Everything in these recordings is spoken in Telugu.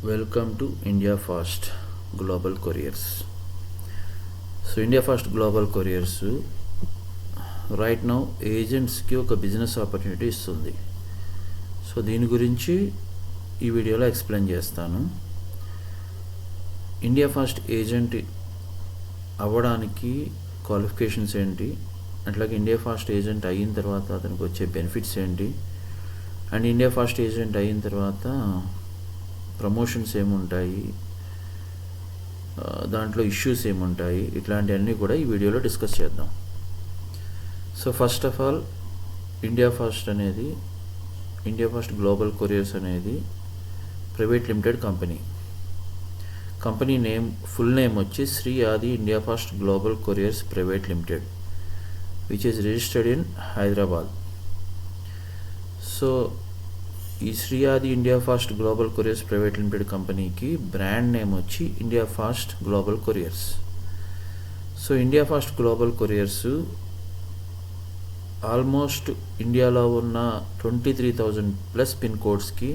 Welcome to India Fast Global Couriers. So India Fast Global Couriers right now ఏజెంట్స్కి ఒక బిజినెస్ ఆపర్చునిటీ ఇస్తుంది. సో దీని గురించి ఈ వీడియోలో ఎక్స్ప్లెయిన్ చేస్తాను. ఇండియా ఫాస్ట్ ఏజెంట్ అవ్వడానికి క్వాలిఫికేషన్స్ ఏంటి, అట్లాగే ఇండియా ఫాస్ట్ ఏజెంట్ అయిన తర్వాత అతనికి వచ్చే బెనిఫిట్స్ ఏంటి, అండ్ ఇండియా ఫాస్ట్ ఏజెంట్ అయిన తర్వాత ప్రమోషన్స్ ఏముంటాయి, దాంట్లో ఇష్యూస్ ఏముంటాయి, ఇట్లాంటివన్నీ కూడా ఈ వీడియోలో డిస్కస్ చేద్దాం. So first of all India fast global couriers అనేది private limited company name full name వచ్చి Shri Adi India fast global couriers private limited which is registered in Hyderabad. So ఈ Shri Adi India fast global couriers private limited కంపెనీకి బ్రాండ్ నేమ్ వచ్చి India fast global couriers. So India fast global couriers almost ఇండియాలో ఉన్న 23,000+ పిన్ కోడ్స్కి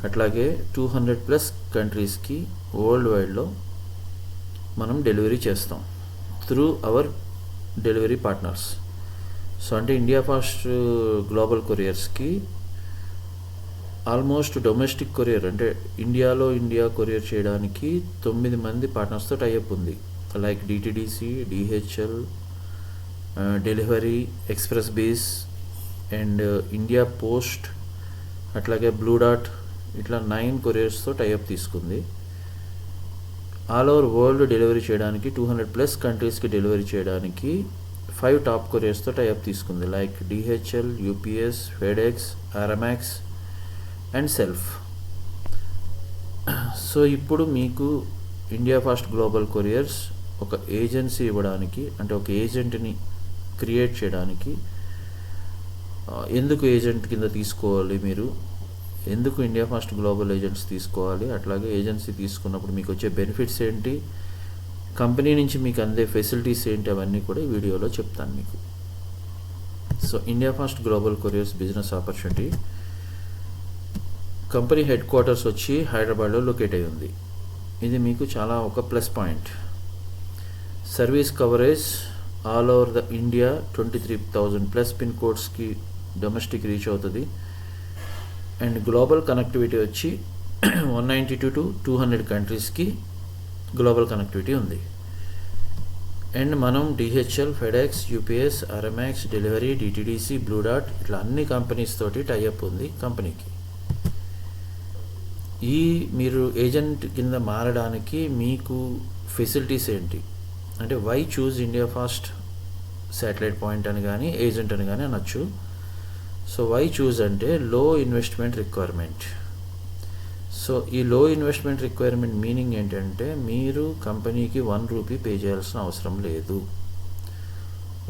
అట్లాగే 200+ కంట్రీస్కి వరల్డ్ వైడ్లో మనం డెలివరీ చేస్తాం through our delivery partners. So అంటే ఇండియా ఫాస్ట్ గ్లోబల్ కొరియర్స్కి ఆల్మోస్ట్ డొమెస్టిక్ కొరియర్ అంటే ఇండియా కొరియర్ చేయడానికి 9 మంది పార్ట్నర్స్తో టైఅప్ ఉంది. Like DTDC, DHL, Delhivery, Xpressbees and India post, అట్లాగే బ్లూ డాట్, ఇట్లా 9 కొరియర్స్తో టైఅప్ తీసుకుంది. ఆల్ ఓవర్ వరల్డ్ డెలివరీ చేయడానికి 200+ కంట్రీస్కి డెలివరీ చేయడానికి 5 టాప్ కొరియర్స్తో టైఅప్ తీసుకుంది. Like DHL, UPS, FedEx, RMX and self. So ఇప్పుడు మీకు ఇండియా ఫాస్ట్ గ్లోబల్ కొరియర్స్ ఒక ఏజెన్సీ ఇవ్వడానికి, అంటే ఒక ఏజెంట్ని క్రియేట్ చేయడానికి, ఎందుకు ఏజెంట్ కింద తీసుకోవాలి, మీరు ఎందుకు ఇండియా ఫాస్ట్ గ్లోబల్ ఏజెంట్స్ తీసుకోవాలి, అట్లాగే ఏజెన్సీ తీసుకున్నప్పుడు మీకు వచ్చే బెనిఫిట్స్ ఏంటి, కంపెనీ నుంచి మీకు అందే ఫెసిలిటీస్ ఏంటి, అవన్నీ కూడా ఈ వీడియోలో చెప్తాను మీకు. So India fast global couriers business opportunity company headquarters వచ్చి హైదరాబాద్లో లొకేట్ అయి ఉంది. ఇది మీకు చాలా ఒక plus point. Service coverage all over the India 23,000+ pin కోడ్స్కి డొమెస్టిక్ రీచ్ అవుతుంది. అండ్ గ్లోబల్ కనెక్టివిటీ వచ్చి 192 to 200 కంట్రీస్కి గ్లోబల్ కనెక్టివిటీ ఉంది. అండ్ మనం DHL, FedEx, UPS, RMX, Delhivery, DTDC, blue డాట్ ఇట్లా అన్ని కంపెనీస్ తోటి టైఅప్ ఉంది కంపెనీకి. మీరు ఏజెంట్ కింద మారడానికి మీకు ఫెసిలిటీస్ ఏంటి అంటే why choose India fast satellite point అని కానీ ఏజెంట్ అని కానీ అనొచ్చు. సో వై చూజ్ అంటే లో ఇన్వెస్ట్మెంట్ రిక్వైర్మెంట్. సో ఈ లో ఇన్వెస్ట్మెంట్ రిక్వైర్మెంట్ మీనింగ్ ఏంటంటే మీరు కంపెనీకి 1 రూపీ పే చేయాల్సిన అవసరం లేదు.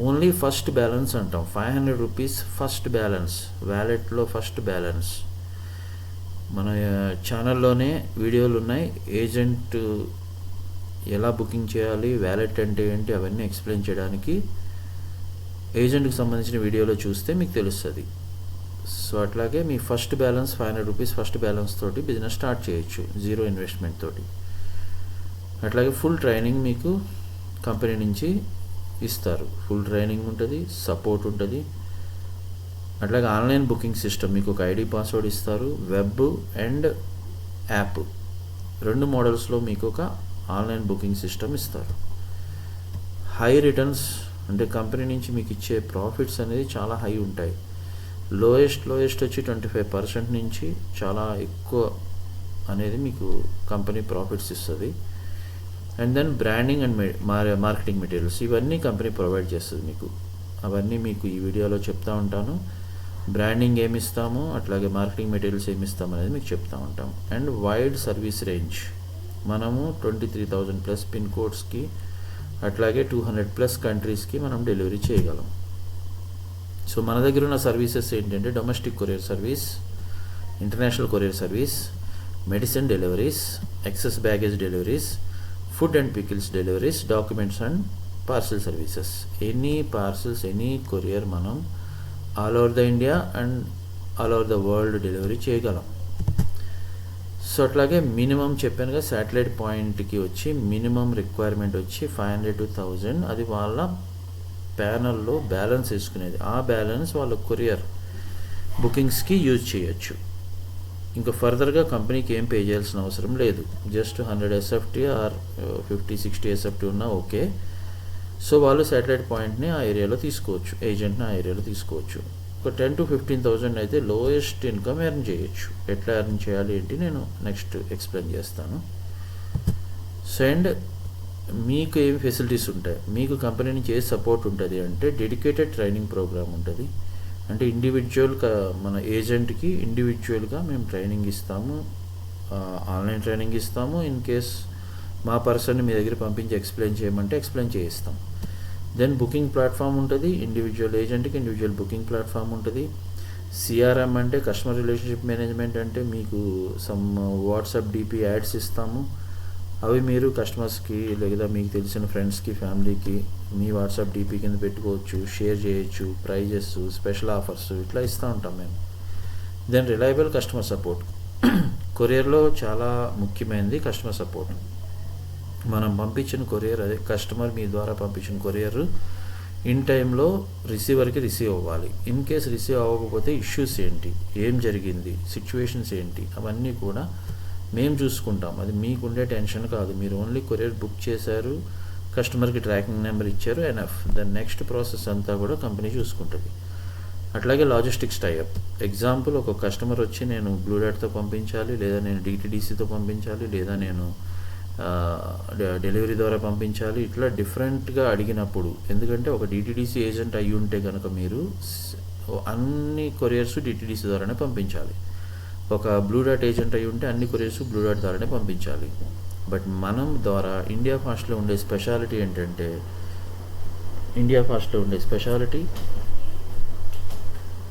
ఓన్లీ ఫస్ట్ బ్యాలెన్స్ అంటాం, 500 రూపీస్ ఫస్ట్ బ్యాలెన్స్, వ్యాలెట్లో ఫస్ట్ బ్యాలెన్స్. మన ఛానల్లోనే వీడియోలు ఉన్నాయి, ఏజెంట్ ఎలా బుకింగ్ చేయాలి, వ్యాలెట్ అంటే ఏంటి, అవన్నీ ఎక్స్ప్లెయిన్ చేయడానికి ఏజెంట్కి సంబంధించిన వీడియోలో చూస్తే మీకు తెలుస్తుంది. సో అట్లాగే మీ first balance 500 rupees first balance తోటి బిజినెస్ స్టార్ట్ చేయొచ్చు, 0 ఇన్వెస్ట్మెంట్ తోటి. అట్లాగే ఫుల్ ట్రైనింగ్ మీకు కంపెనీ నుంచి ఇస్తారు, ఫుల్ ట్రైనింగ్ ఉంటుంది, సపోర్ట్ ఉంటుంది. అట్లాగే ఆన్లైన్ బుకింగ్ సిస్టమ్, మీకు ఒక ఐడి పాస్వర్డ్ ఇస్తారు, వెబ్ అండ్ యాప్ 2 మోడల్స్లో మీకు ఒక ఆన్లైన్ బుకింగ్ సిస్టమ్ ఇస్తారు. హై రిటర్న్స్ అంటే కంపెనీ నుంచి మీకు ఇచ్చే ప్రాఫిట్స్ అనేది చాలా హై ఉంటాయి. లోయెస్ట్ వచ్చి 25% నుంచి చాలా ఎక్కువ అనేది మీకు కంపెనీ ప్రాఫిట్స్ ఇస్తుంది. And then branding and marketing materials ఇవన్నీ కంపెనీ ప్రొవైడ్ చేస్తుంది మీకు. అవన్నీ మీకు ఈ వీడియోలో చెప్తా ఉంటాను. బ్రాండింగ్ ఏమి ఇస్తాము, అట్లాగే మార్కెటింగ్ మెటీరియల్స్ ఏమి ఇస్తాము అనేది మీకు చెప్తా ఉంటాం. అండ్ వైడ్ సర్వీస్ రేంజ్, మనము 23,000+ పిన్ కోడ్స్కి అట్లాగే 200+ కంట్రీస్కి మనం డెలివరీ చేయగలం. సో మన దగ్గర ఉన్న సర్వీసెస్ ఏంటంటే domestic courier service, international courier service, medicine deliveries, excess baggage deliveries, food and pickles deliveries, documents and parcel services. Any parcels, any courier మనం all over the India and all over the world delivery చేయగలం. సో అట్లాగే మినిమం చెప్పానుగా శాటిలైట్ పాయింట్కి వచ్చి మినిమం రిక్వైర్మెంట్ వచ్చి 500 to 1000. అది వాళ్ళ ప్యానల్లో బ్యాలెన్స్ వేసుకునేది. ఆ బ్యాలెన్స్ వాళ్ళ కొరియర్ బుకింగ్స్కి యూజ్ చేయొచ్చు. ఇంకా ఫర్దర్గా కంపెనీకి ఏం పే చేయాల్సిన అవసరం లేదు. జస్ట్ 100 SFT ఆర్ 50-60 SFT ఉన్నా ఓకే. సో వాళ్ళు శాటిలైట్ పాయింట్ని ఆ ఏరియాలో తీసుకోవచ్చు, ఏజెంట్ని ఆ ఏరియాలో తీసుకోవచ్చు. ఒక 10 to 15,000 అయితే లోయెస్ట్ ఇన్కమ్ ఎర్న్ చేయొచ్చు. ఎట్లా ఎర్న్ చేయాలి ఏంటి నేను నెక్స్ట్ ఎక్స్ప్లెయిన్ చేస్తాను. సో అండ్ మీకు ఏమి ఫెసిలిటీస్ ఉంటాయి, మీకు కంపెనీ నుంచి ఏ సపోర్ట్ ఉంటుంది అంటే డెడికేటెడ్ ట్రైనింగ్ ప్రోగ్రామ్ ఉంటుంది. అంటే ఇండివిజువల్ మన ఏజెంట్కి ఇండివిజువల్గా మేము ట్రైనింగ్ ఇస్తాము, ఆన్లైన్ ట్రైనింగ్ ఇస్తాము. ఇన్ కేస్ మా పర్సన్ని మీ దగ్గర పంపించి ఎక్స్ప్లెయిన్ చేయమంటే ఎక్స్ప్లెయిన్ చేయిస్తాం. దెన్ బుకింగ్ ప్లాట్ఫామ్ ఉంటుంది, ఇండివిజువల్ ఏజెంట్కి ఇండివిజువల్ బుకింగ్ ప్లాట్ఫామ్ ఉంటుంది. సిఆర్ఎం అంటే కస్టమర్ రిలేషన్షిప్ మేనేజ్మెంట్, అంటే మీకు సమ్ వాట్సాప్ డిపి యాడ్స్ ఇస్తాము. అవి మీరు కస్టమర్స్కి లేదా మీకు తెలిసిన ఫ్రెండ్స్కి ఫ్యామిలీకి మీ వాట్సాప్ డిపి కింద పెట్టుకోవచ్చు, షేర్ చేయొచ్చు. ప్రైజెస్, స్పెషల్ ఆఫర్స్ ఇట్లా ఇస్తూ ఉంటాం మేము. Then reliable customer support. కొరియర్లో చాలా ముఖ్యమైనది కస్టమర్ సపోర్ట్. మనం పంపించిన కొరియర్, అదే కస్టమర్ మీ ద్వారా పంపించిన కొరియర్ ఇన్ టైంలో రిసీవర్కి రిసీవ్ అవ్వాలి. ఇన్ కేస్ రిసీవ్ అవ్వకపోతే ఇష్యూస్ ఏంటి, ఏం జరిగింది, సిచ్యువేషన్స్ ఏంటి, అవన్నీ కూడా మేము చూసుకుంటాం. అది మీకుండే టెన్షన్ కాదు. మీరు ఓన్లీ కొరియర్ బుక్ చేశారు, కస్టమర్కి ట్రాకింగ్ నెంబర్ ఇచ్చారు, ఎనఫ్. దాని నెక్స్ట్ ప్రాసెస్ అంతా కూడా కంపెనీ చూసుకుంటుంది. అట్లాగే లాజిస్టిక్స్ టైఅప్. ఎగ్జాంపుల్, ఒక కస్టమర్ వచ్చి నేను బ్లూ డాట్తో పంపించాలి, లేదా నేను డిటిడిసితో పంపించాలి, లేదా నేను డెలివరీ ద్వారా పంపించాలి, ఇట్లా డిఫరెంట్గా అడిగినప్పుడు, ఎందుకంటే ఒక డిటిడిసి ఏజెంట్ అయ్యి ఉంటే కనుక మీరు అన్ని కొరియర్స్ డిటిడిసి ద్వారానే పంపించాలి. ఒక బ్లూ డాట్ ఏజెంట్ అయ్యి ఉంటే అన్ని కొరియర్స్ బ్లూ డాట్ ద్వారానే పంపించాలి. బట్ మనం ద్వారా ఇండియా ఫాస్ట్లో ఉండే స్పెషాలిటీ ఏంటంటే,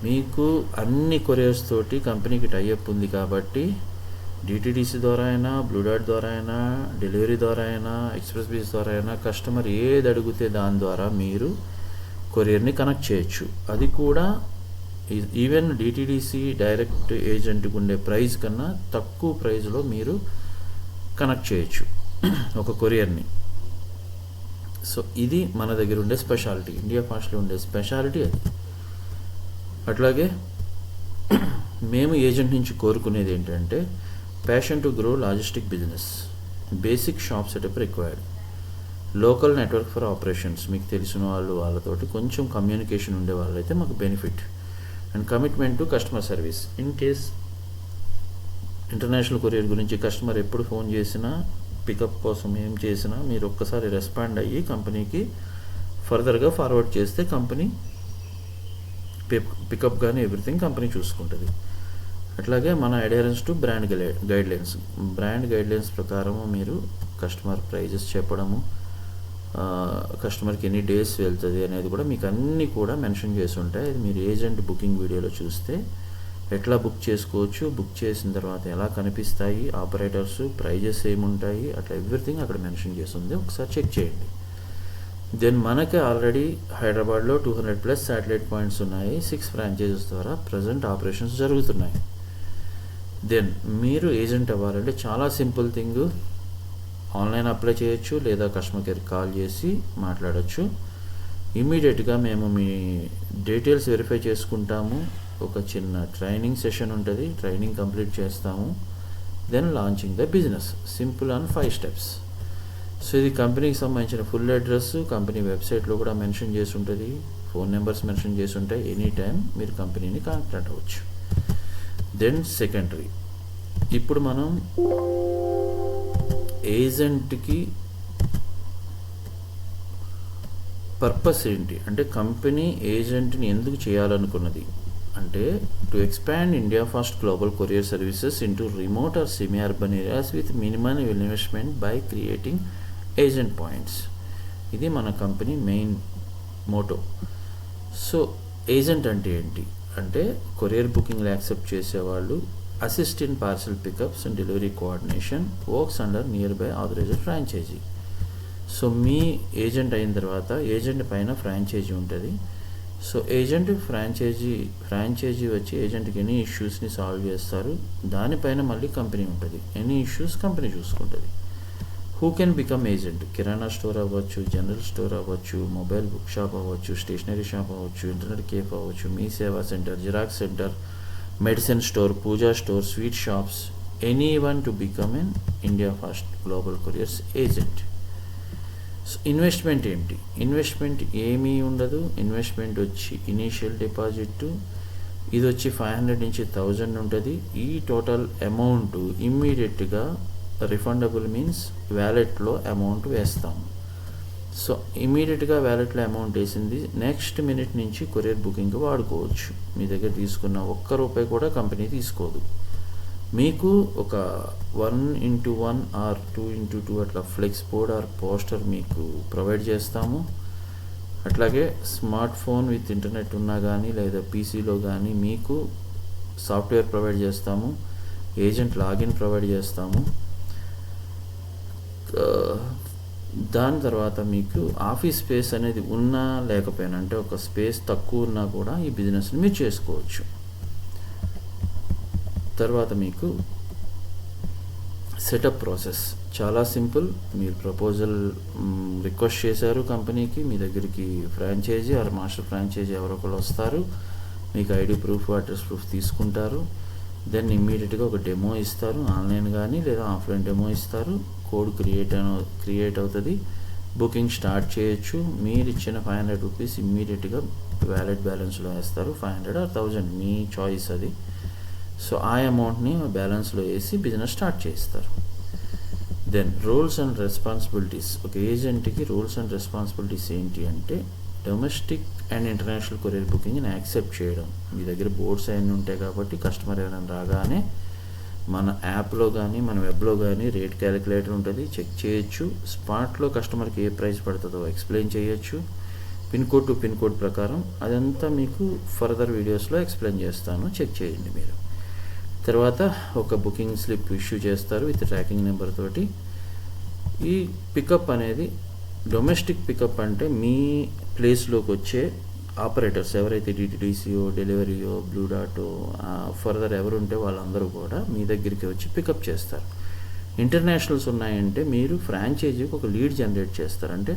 మీకు అన్ని కొరియర్స్ తోటి కంపెనీకి టైఅప్ ఉంది కాబట్టి డిటిడిసి ద్వారా అయినా, బ్లూ డాట్ ద్వారా అయినా, డెలివరీ ద్వారా అయినా, ఎక్స్ప్రెస్ బీస్ ద్వారా అయినా కస్టమర్ ఏది అడిగితే దాని ద్వారా మీరు కొరియర్ని కనెక్ట్ చేయొచ్చు. అది కూడా ఈవెన్ డిటిడిసి డైరెక్ట్ ఏజెంట్కి ఉండే ప్రైస్ కన్నా తక్కువ ప్రైస్లో మీరు కనెక్ట్ చేయొచ్చు ఒక కొరియర్ని. సో ఇది మన దగ్గర ఉండే స్పెషాలిటీ, ఇండియా ఫాస్ట్లో ఉండే స్పెషాలిటీ అది. అట్లాగే మేము ఏజెంట్ నుంచి కోరుకునేది ఏంటంటే, passion to grow logistic business, basic shop setup required, local network for operations, మీకు తెలిసిన వాళ్ళతోటి కొంచెం కమ్యూనికేషన్ ఉండే వాళ్ళైతే మాకు benefit, and commitment to customer service. In case international courier గురించి కస్టమర్ ఎప్పుడు ఫోన్ చేసినా, పికప్ కోసం ఏం చేసినా మీరు ఒక్కసారి రెస్పాండ్ అయ్యి కంపెనీకి ఫర్దర్గా ఫార్వర్డ్ చేస్తే కంపెనీ పికప్ కానీ ఎవ్రీథింగ్ కంపెనీ చూసుకుంటుంది. అట్లాగే మన అడెరెన్స్ టు బ్రాండ్ గైడ్లైన్స్ ప్రకారము మీరు కస్టమర్ ప్రైజెస్ చెప్పడము, కస్టమర్కి ఎన్ని డేస్ వెళ్తుంది అనేది కూడా మీకు అన్నీ కూడా మెన్షన్ చేసి ఉంటాయి. అది మీరు ఏజెంట్ బుకింగ్ వీడియోలో చూస్తే ఎట్లా బుక్ చేసుకోవచ్చు, బుక్ చేసిన తర్వాత ఎలా కనిపిస్తాయి ఆపరేటర్స్, ప్రైజెస్ ఏముంటాయి, అట్లా ఎవ్రీథింగ్ అక్కడ మెన్షన్ చేసి ఉంది. ఒకసారి చెక్ చేయండి. దెన్ మనకి ఆల్రెడీ హైదరాబాద్లో 200+ శాటిలైట్ పాయింట్స్ ఉన్నాయి. 6 ఫ్రాంచైజెస్ ద్వారా ప్రజెంట్ ఆపరేషన్స్ జరుగుతున్నాయి. దెన్ మీరు ఏజెంట్ అవ్వాలంటే చాలా సింపుల్ థింగ్, ఆన్లైన్ అప్లై చేయొచ్చు, లేదా కస్టమర్ కేర్ కాల్ చేసి మాట్లాడచ్చు. ఇమీడియట్గా మేము మీ డీటెయిల్స్ వెరిఫై చేసుకుంటాము. ఒక చిన్న ట్రైనింగ్ సెషన్ ఉంటుంది, ట్రైనింగ్ కంప్లీట్ చేస్తాము. Then launching the business, simple and 5 steps. So ఇది కంపెనీకి సంబంధించిన ఫుల్ అడ్రస్ కంపెనీ వెబ్సైట్లో కూడా మెన్షన్ చేసి ఉంటుంది, ఫోన్ నెంబర్స్ మెన్షన్ చేసి ఉంటాయి. ఎనీ టైం మీరు కంపెనీని కాంటాక్ట్ అవ్వచ్చు. దెన్ సెకండరీ, ఇప్పుడు మనం ఏజెంట్కి పర్పస్ ఏంటి అంటే, కంపెనీ ఏజెంట్ని ఎందుకు చేయాలనుకున్నది అంటే, to expand India fast global courier services into remote or semi urban areas with minimum investment by creating agent points. ఇది మన company main motto. So agent అంటే ఏంటి అంటే, కొరియర్ బుకింగ్లు యాక్సెప్ట్ చేసేవాళ్ళు, assist in parcel pickups and delivery coordination, works under nearby authorized franchise. So మీ ఏజెంట్ అయిన తర్వాత ఏజెంట్ పైన ఫ్రాంచైజీ ఉంటుంది. సో ఏజెంట్ ఫ్రాంచైజీ వచ్చి ఏజెంట్కి ఎనీ ఇష్యూస్ని సాల్వ్ చేస్తారు. దానిపైన మళ్ళీ కంపెనీ ఉంటుంది, ఎనీ ఇష్యూస్ కంపెనీ చూసుకుంటుంది. Who can become agent? Kirana store అవ్వచ్చు, జనరల్ స్టోర్ అవ్వచ్చు, మొబైల్ బుక్ షాప్ అవ్వచ్చు, స్టేషనరీ షాప్ అవ్వచ్చు, ఇంటర్నెట్ కేఫ్ అవ్వచ్చు, MeeSeva center, xerox center, medicine store, puja store, sweet shops, anyone to become an India first global couriers agent. Investment ఏంటి? ఇన్వెస్ట్మెంట్ ఏమీ ఉండదు. ఇన్వెస్ట్మెంట్ వచ్చి ఇనీషియల్ డిపాజిట్ ఇది వచ్చి 500 నుంచి 1000 ఉంటుంది. ఈ టోటల్ అమౌంట్ ఇమ్మీడియట్గా రిఫండబుల్ మీన్స్ వ్యాలెట్లో అమౌంట్ వేస్తాము. సో ఇమీడియట్గా వ్యాలెట్లో అమౌంట్ వేసింది నెక్స్ట్ మినిట్ నుంచి కొరియర్ బుకింగ్కి వాడుకోవచ్చు. మీ దగ్గర తీసుకున్న ₹1 కూడా కంపెనీ తీసుకోదు. మీకు ఒక 1x1 ఆర్ 2x2 అట్లా ఫ్లెక్స్ బోర్డ్ ఆర్ పోస్టర్ మీకు ప్రొవైడ్ చేస్తాము. అట్లాగే స్మార్ట్ ఫోన్ విత్ ఇంటర్నెట్ ఉన్నా కానీ లేదా పీసీలో కానీ మీకు సాఫ్ట్వేర్ ప్రొవైడ్ చేస్తాము. ఏజెంట్ లాగిన్ ప్రొవైడ్ చేస్తాము. దాని తర్వాత మీకు ఆఫీస్ స్పేస్ అనేది ఉన్నా లేకపోయినా, అంటే ఒక స్పేస్ తక్కువ ఉన్నా కూడా ఈ బిజినెస్ని మీరు చేసుకోవచ్చు. తర్వాత మీకు సెటప్ ప్రాసెస్ చాలా సింపుల్. మీరు ప్రపోజల్ రిక్వెస్ట్ చేశారు కంపెనీకి, మీ దగ్గరికి ఫ్రాంచైజీ ఆర్ మాస్టర్ ఫ్రాంచైజీ ఎవరో ఒకరు వస్తారు, మీకు ఐడి ప్రూఫ్, అడ్రస్ ప్రూఫ్ తీసుకుంటారు. దెన్ ఇమ్మీడియట్గా ఒక డెమో ఇస్తారు, ఆన్లైన్ కానీ లేదా ఆఫ్లైన్ డెమో ఇస్తారు. కోడ్ క్రియేట్ అవుతుంది, బుకింగ్ స్టార్ట్ చేయొచ్చు. మీరు ఇచ్చిన ₹500 ఇమ్మీడియట్గా వ్యాలెట్ బ్యాలెన్స్లో వేస్తారు. 500 ఆర్ 1000 మీ చాయిస్ అది. సో ఆ అమౌంట్ని బ్యాలెన్స్లో వేసి బిజినెస్ స్టార్ట్ చేస్తారు. Then roles and responsibilities. ఒక ఏజెంట్కి రోల్స్ అండ్ రెస్పాన్సిబిలిటీస్ ఏంటి అంటే డొమెస్టిక్ అండ్ ఇంటర్నేషనల్ కొరియర్ బుకింగ్ని యాక్సెప్ట్ చేయడం. మీ దగ్గర బోర్డ్స్ అవన్నీ ఉంటాయి కాబట్టి కస్టమర్ ఎవరైనా రాగానే మన యాప్లో కానీ మన వెబ్లో కానీ రేట్ క్యాలిక్యులేటర్ ఉంటుంది, చెక్ చేయొచ్చు. స్పాట్లో కస్టమర్కి ఏ ప్రైస్ పడుతుందో ఎక్స్ప్లెయిన్ చేయొచ్చు. Pin code to pin code ప్రకారం అదంతా మీకు ఫర్దర్ వీడియోస్లో ఎక్స్ప్లెయిన్ చేస్తాను, చెక్ చేయండి మీరు. తర్వాత ఒక బుకింగ్ స్లిప్ ఇష్యూ చేస్తారు విత్ ట్రాకింగ్ నెంబర్ తోటి. ఈ పికప్ అనేది డొమెస్టిక్ పికప్ అంటే మీ ప్లేస్లోకి వచ్చే ఆపరేటర్స్ ఎవరైతే డిటిడిసిఓ, డెలివరీయో, బ్లూ డాటో ఫర్దర్ ఎవరు ఉంటే వాళ్ళందరూ కూడా మీ దగ్గరికి వచ్చి పికప్ చేస్తారు. ఇంటర్నేషనల్స్ ఉన్నాయంటే మీరు ఫ్రాంచైజీకి ఒక లీడ్ జనరేట్ చేస్తారు. అంటే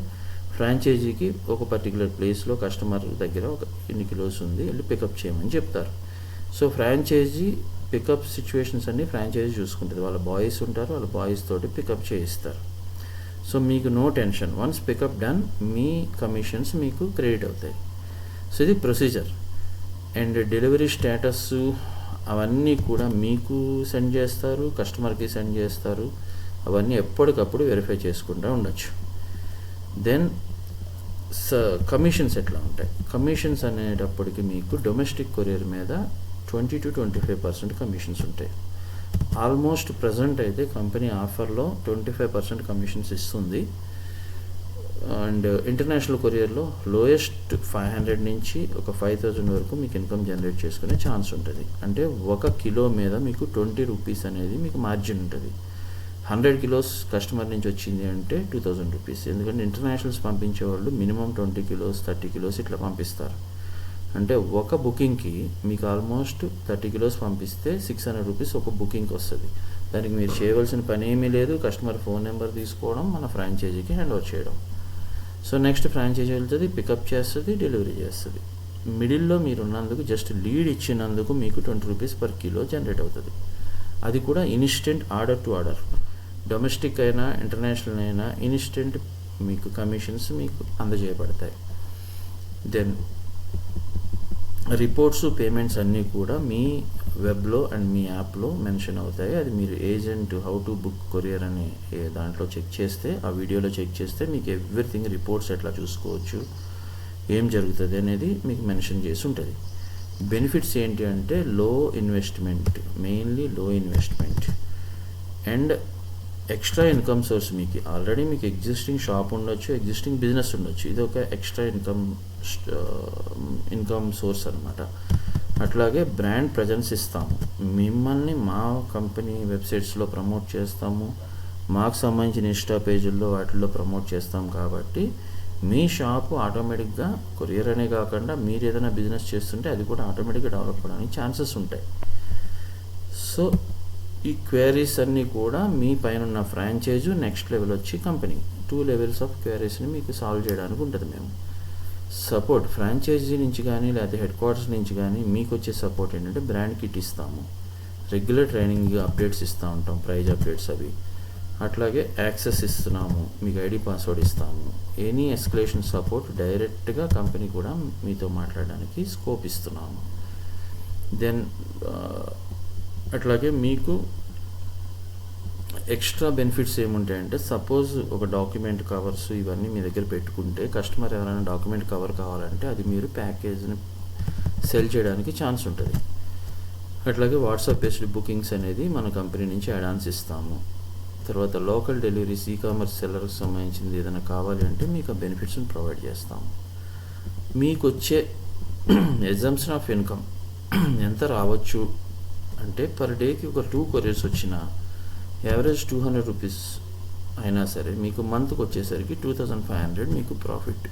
ఫ్రాంచైజీకి ఒక పర్టికులర్ ప్లేస్లో కస్టమర్ దగ్గర ఒక ఇన్ని కిలోస్ ఉంది, వెళ్ళి పికప్ చేయమని చెప్తారు. సో ఫ్రాంచైజీ పికప్ సిచ్యువేషన్స్ అన్నీ ఫ్రాంచైజీ చూసుకుంటుంది. వాళ్ళ బాయ్స్ ఉంటారు, వాళ్ళ బాయ్స్ తోటి పికప్ చేయిస్తారు. సో మీకు no tension. Once pickup done మీ కమిషన్స్ మీకు క్రెడిట్ అవుతాయి. సో ఇది ప్రొసీజర్. అండ్ డెలివరీ స్టేటస్ అవన్నీ కూడా మీకు సెండ్ చేస్తారు, కస్టమర్కి సెండ్ చేస్తారు. అవన్నీ ఎప్పటికప్పుడు వెరిఫై చేసుకుంటూ ఉండొచ్చు. దెన్ కమిషన్స్ ఎట్లా ఉంటాయి? కమిషన్స్ అనేటప్పటికి మీకు డొమెస్టిక్ కొరియర్ మీద 20 to 25% కమిషన్స్ ఉంటాయి. ఆల్మోస్ట్ ప్రజెంట్ అయితే కంపెనీ ఆఫర్లో 25% కమిషన్స్ ఇస్తుంది. అండ్ ఇంటర్నేషనల్ కొరియర్లో లోయెస్ట్ 500 నుంచి ఒక 5000 వరకు మీకు ఇన్కమ్ జనరేట్ చేసుకునే ఛాన్స్ ఉంటుంది. అంటే ఒక కిలో మీద మీకు ₹20 అనేది మీకు మార్జిన్ ఉంటుంది. 100 కిలోస్ కస్టమర్ నుంచి వచ్చింది అంటే ₹2000. ఎందుకంటే ఇంటర్నేషనల్స్ పంపించే వాళ్ళు మినిమం 20 కిలోస్ 30 కిలోస్ ఇట్లా పంపిస్తారు. అంటే ఒక బుకింగ్కి మీకు ఆల్మోస్ట్ 30 కిలోస్ పంపిస్తే ₹600 ఒక బుకింగ్కి వస్తుంది. దానికి మీరు చేయవలసిన పని ఏమీ లేదు, కస్టమర్ ఫోన్ నెంబర్ తీసుకోవడం, మన ఫ్రాంచైజీకి హ్యాండ్ ఓవర్ చేయడం. సో నెక్స్ట్ ఫ్రాంచైజీ వెళ్తుంది, పికప్ చేస్తుంది, డెలివరీ చేస్తుంది. మిడిల్లో మీరు ఉన్నందుకు జస్ట్ లీడ్ ఇచ్చినందుకు మీకు ₹20 per కిలో జనరేట్ అవుతుంది. అది కూడా instant, order to order. Domestic అయినా ఇంటర్నేషనల్ అయినా ఇన్స్టెంట్ మీకు కమిషన్స్ మీకు అందజేయబడతాయి. దెన్ రిపోర్ట్స్, పేమెంట్స్ అన్నీ కూడా మీ వెబ్లో అండ్ మీ యాప్లో మెన్షన్ అవుతాయి. అది మీరు agent how to book courier అనే దాంట్లో చెక్ చేస్తే, ఆ వీడియోలో చెక్ చేస్తే మీకు ఎవ్రీథింగ్ రిపోర్ట్స్ ఎట్లా చూసుకోవచ్చు, ఏం జరుగుతుంది అనేది మీకు మెన్షన్ చేసి ఉంటుంది. బెనిఫిట్స్ ఏంటి అంటే లో ఇన్వెస్ట్మెంట్, మెయిన్లీ లో investment and extra income source. మీకు ఆల్రెడీ మీకు ఎగ్జిస్టింగ్ షాప్ ఉండొచ్చు, ఎగ్జిస్టింగ్ బిజినెస్ ఉండొచ్చు, ఇది ఒక ఎక్స్ట్రా ఇన్కమ్ సోర్స్ అనమాట. అట్లాగే బ్రాండ్ ప్రజెన్స్ ఇస్తాము, మిమ్మల్ని మా కంపెనీ వెబ్సైట్స్లో ప్రమోట్ చేస్తాము, మాకు సంబంధించిన ఇన్స్టా పేజీల్లో వాటిల్లో ప్రమోట్ చేస్తాం. కాబట్టి మీ షాపు ఆటోమేటిక్గా కొరియర్ అనే కాకుండా మీరు ఏదైనా బిజినెస్ చేస్తుంటే అది కూడా ఆటోమేటిక్గా డెవలప్ అవ్వడానికి ఛాన్సెస్ ఉంటాయి. సో ఈ క్వైరీస్ అన్నీ కూడా మీ పైన ఉన్న ఫ్రాంచైజు, నెక్స్ట్ లెవెల్ వచ్చి కంపెనీ, 2 లెవెల్స్ ఆఫ్ క్వైరీస్ని మీకు సాల్వ్ చేయడానికి ఉంటుంది. మేము సపోర్ట్ ఫ్రాంచైజీ నుంచి కానీ లేకపోతే హెడ్ క్వార్టర్స్ నుంచి కానీ మీకు వచ్చే సపోర్ట్ ఏంటంటే బ్రాండ్ కిట్ ఇస్తాము, రెగ్యులర్ ట్రైనింగ్ అప్డేట్స్ ఇస్తూ ఉంటాం, ప్రైజ్ అప్డేట్స్ అవి, అట్లాగే యాక్సెస్ ఇస్తున్నాము, మీకు ఐడి పాస్వర్డ్ ఇస్తాము, ఎనీ ఎస్కలేషన్ సపోర్ట్ డైరెక్ట్గా కంపెనీ కూడా మీతో మాట్లాడడానికి స్కోప్ ఇస్తున్నాము. దెన్ అట్లాగే మీకు ఎక్స్ట్రా బెనిఫిట్స్ ఏముంటాయంటే, సపోజ్ ఒక డాక్యుమెంట్ కవర్స్ ఇవన్నీ మీ దగ్గర పెట్టుకుంటే కస్టమర్ ఎవరైనా డాక్యుమెంట్ కవర్ కావాలంటే అది మీరు ప్యాకేజ్ని సెల్ చేయడానికి ఛాన్స్ ఉంటుంది. అట్లాగే వాట్సాప్ బేస్డ్ బుకింగ్స్ అనేది మన కంపెనీ నుంచి యాడ్-ఆన్స్ ఇస్తాము. తర్వాత లోకల్ డెలివరీస్, ఈ-కామర్స్ సెల్లర్కి సంబంధించింది ఏదైనా కావాలి అంటే మీకు ఆ బెనిఫిట్స్ని ప్రొవైడ్ చేస్తాము. మీకు వచ్చే ఎగ్జంప్షన్ ఆఫ్ ఇన్కమ్ ఎంత రావచ్చు అంటే, పర్ డేకి ఒక 2 కొరియర్స్ వచ్చిన యావరేజ్ 200 రూపీస్ అయినా సరే మీకు మంత్కి వచ్చేసరికి 2500 మీకు ప్రాఫిట్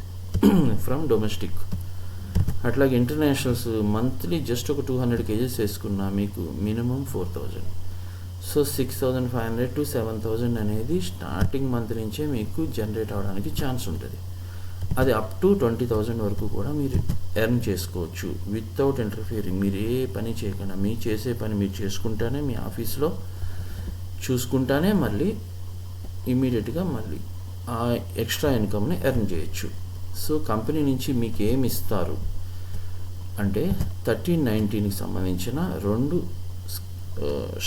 ఫ్రమ్ డొమెస్టిక్. అట్లాగే ఇంటర్నేషనల్స్ మంత్లీ జస్ట్ ఒక 200 కేజెస్ వేసుకున్నా మీకు మినిమం 4000. సో 6500 to 7000 అనేది స్టార్టింగ్ మంత్ నుంచే మీకు జనరేట్ అవ్వడానికి ఛాన్స్ ఉంటుంది. అది అప్ టు 20,000 వరకు కూడా మీరు ఎర్న్ చేసుకోవచ్చు వితౌట్ ఇంటర్ఫియరింగ్. మీరు ఏ పని చేయకుండా మీ చేసే పని మీరు చేసుకుంటానే, మీ ఆఫీస్లో చూసుకుంటానే మళ్ళీ ఇమీడియట్గా మళ్ళీ ఆ ఎక్స్ట్రా ఇన్కమ్ని ఎర్న్ చేయొచ్చు. సో కంపెనీ నుంచి మీకు ఏమి ఇస్తారు అంటే 1319కి సంబంధించిన 2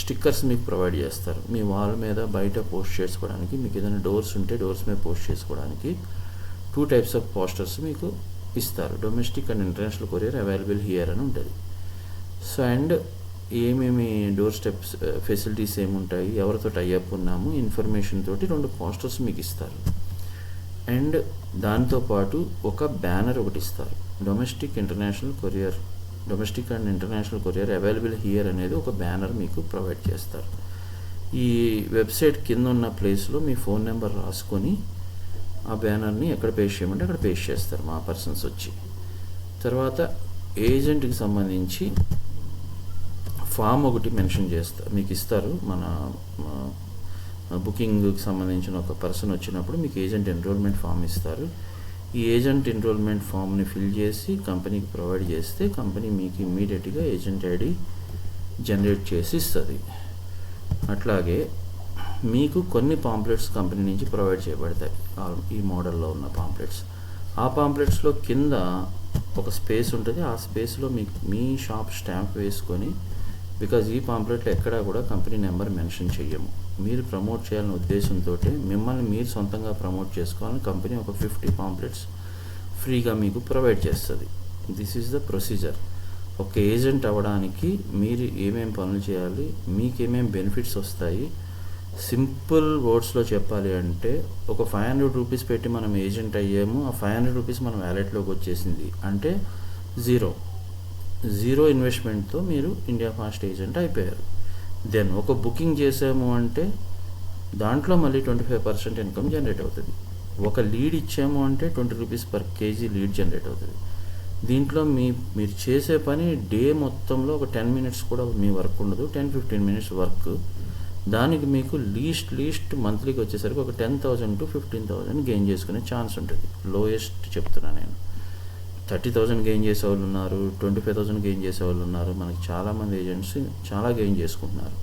స్టిక్కర్స్ మీకు ప్రొవైడ్ చేస్తారు. మీ వాల్ మీద బయట పోస్ట్ చేసుకోవడానికి, మీకు ఏదైనా డోర్స్ ఉంటే డోర్స్ మీద పోస్ట్ చేసుకోవడానికి 2 టైప్స్ ఆఫ్ పోస్టర్స్ మీకు ఇస్తారు. Domestic and international courier available here అని ఉంటుంది. సో అండ్ ఏమేమి డోర్ స్టెప్స్ ఫెసిలిటీస్ ఏముంటాయి, ఎవరితో టైఅప్ ఉన్నాము ఇన్ఫర్మేషన్ తోటి 2 పోస్టర్స్ మీకు ఇస్తారు. అండ్ దాంతోపాటు ఒక బ్యానర్ ఒకటి ఇస్తారు. Domestic and international courier available here అనేది ఒక బ్యానర్ మీకు ప్రొవైడ్ చేస్తారు. ఈ వెబ్సైట్ కింద ఉన్న ప్లేస్లో మీ ఫోన్ నెంబర్ రాసుకొని ఆ బ్యానర్ని ఎక్కడ పేస్ట్ చేయమంటే అక్కడ పేస్ట్ చేస్తారు మా పర్సన్స్ వచ్చి. తర్వాత ఏజెంట్కి సంబంధించి ఫామ్ ఒకటి మెన్షన్ చేస్తారు, మీకు ఇస్తారు. మన బుకింగ్కి సంబంధించిన ఒక పర్సన్ వచ్చినప్పుడు మీకు ఏజెంట్ ఎన్రోల్మెంట్ ఫామ్ ఇస్తారు. ఈ ఏజెంట్ ఎన్రోల్మెంట్ ఫామ్ని ఫిల్ చేసి కంపెనీకి ప్రొవైడ్ చేస్తే కంపెనీ మీకు ఇమ్మీడియట్గా ఏజెంట్ ఐడి జనరేట్ చేసి ఇస్తుంది. అట్లాగే మీకు కొన్ని పాంప్లెట్స్ కంపెనీ నుంచి ప్రొవైడ్ చేయబడతాయి, ఈ మోడల్లో ఉన్న పాంప్లెట్స్. ఆ పాంప్లెట్స్లో కింద ఒక స్పేస్ ఉంటుంది. ఆ స్పేస్లో మీ షాప్ స్టాంప్ వేసుకొని, బికాజ్ ఈ పాంప్లెట్లో ఎక్కడా కూడా కంపెనీ నెంబర్ మెన్షన్ చెయ్యము. మీరు ప్రమోట్ చేయాలనే ఉద్దేశంతో మిమ్మల్ని మీరు సొంతంగా ప్రమోట్ చేసుకోవాలని కంపెనీ ఒక 50 పాంప్లెట్స్ ఫ్రీగా మీకు ప్రొవైడ్ చేస్తుంది. This is the procedure. ఒక ఏజెంట్ అవ్వడానికి మీరు ఏమేం పనులు చేయాలి, మీకేమేం బెనిఫిట్స్ వస్తాయి, సింపుల్ వర్డ్స్లో చెప్పాలి అంటే, ఒక 500 రూపీస్ పెట్టి మనం ఏజెంట్ అయ్యాము, ఆ 500 రూపీస్ మన వ్యాలెట్లోకి వచ్చేసింది అంటే జీరో ఇన్వెస్ట్మెంట్తో మీరు ఇండియా ఫాస్ట్ ఏజెంట్ అయిపోయారు. దెన్ ఒక బుకింగ్ చేసాము అంటే దాంట్లో మళ్ళీ 25% ఇన్కమ్ జనరేట్ అవుతుంది. ఒక లీడ్ ఇచ్చాము అంటే 20 rupees per KG lead generate అవుతుంది. దీంట్లో మీరు చేసే పని డే మొత్తంలో ఒక 10 మినిట్స్ కూడా మీ వర్క్ ఉండదు, 10-15 మినిట్స్ వర్క్. దానికి మీకు లీస్ట్ మంత్లీకి వచ్చేసరికి ఒక 10,000 to 15,000 గెయిన్ చేసుకునే ఛాన్స్ ఉంటుంది. లోయెస్ట్ చెప్తున్నా నేను. 30,000 గెయిన్ చేసేవాళ్ళు ఉన్నారు, 25,000 గెయిన్ చేసేవాళ్ళు ఉన్నారు. మనకి చాలామంది ఏజెంట్స్ చాలా గెయిన్ చేసుకుంటున్నారు.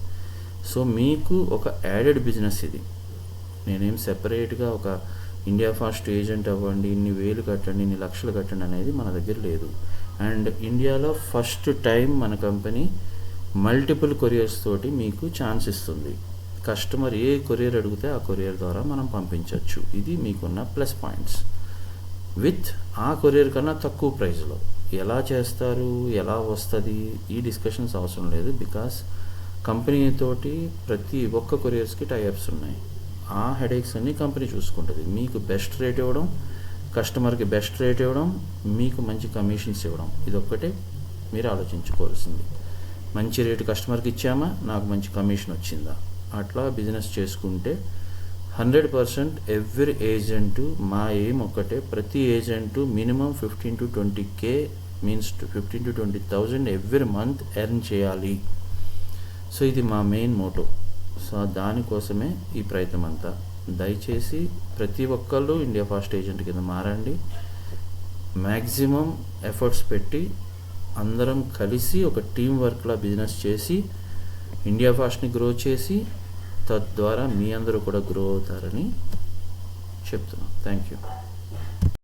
సో మీకు ఒక యాడెడ్ బిజినెస్ ఇది. నేనేం సెపరేట్గా ఒక ఇండియా ఫాస్ట్ ఏజెంట్ అవ్వండి, ఇన్ని వేలు కట్టండి, ఇన్ని లక్షలు కట్టండి అనేది మన దగ్గర లేదు. అండ్ ఇండియాలో ఫస్ట్ టైం మన కంపెనీ మల్టిపుల్ కొరియర్స్ తోటి మీకు ఛాన్స్ ఇస్తుంది. కస్టమర్ ఏ కొరియర్ అడిగితే ఆ కొరియర్ ద్వారా మనం పంపించవచ్చు. ఇది మీకున్న ప్లస్ పాయింట్స్. విత్ ఆ కొరియర్ కన్నా తక్కువ ప్రైస్లో ఎలా చేస్తారు, ఎలా వస్తుంది, ఈ డిస్కషన్స్ అవసరం లేదు. బికాస్ కంపెనీ తోటి ప్రతి ఒక్క కొరియర్స్కి టైఅప్స్ ఉన్నాయి. ఆ హెడేక్స్ అన్నీ కంపెనీ చూసుకుంటుంది. మీకు బెస్ట్ రేట్ ఇవ్వడం, కస్టమర్కి బెస్ట్ రేట్ ఇవ్వడం, మీకు మంచి కమిషన్స్ ఇవ్వడం, ఇదొక్కటే మీరు ఆలోచించుకోవాల్సింది. మంచి రేటు కస్టమర్కి ఇచ్చామా, నాకు మంచి కమిషన్ వచ్చిందా, అట్లా బిజినెస్ చేసుకుంటే 100% ఎవ్రీ ఏజెంటు మా ఎయిమ్ ఒకటే, ప్రతి agent minimum 15 to 20K means 15 to 20,000 every month earn చేయాలి. సో ఇది మా మెయిన్ మోటో. సో దానికోసమే ఈ ప్రయత్నం అంతా. దయచేసి ప్రతి ఒక్కళ్ళు ఇండియా ఫాస్ట్ ఏజెంట్ కింద మారండి. మ్యాక్సిమం ఎఫర్ట్స్ పెట్టి అందరం కలిసి ఒక టీం వర్క్లా బిజినెస్ చేసి ఇండియా ఫాస్ట్ని గ్రో చేసి తద్వారా మీ అందరూ కూడా గ్రో అవుతారని చెప్తున్నాను. Thank you.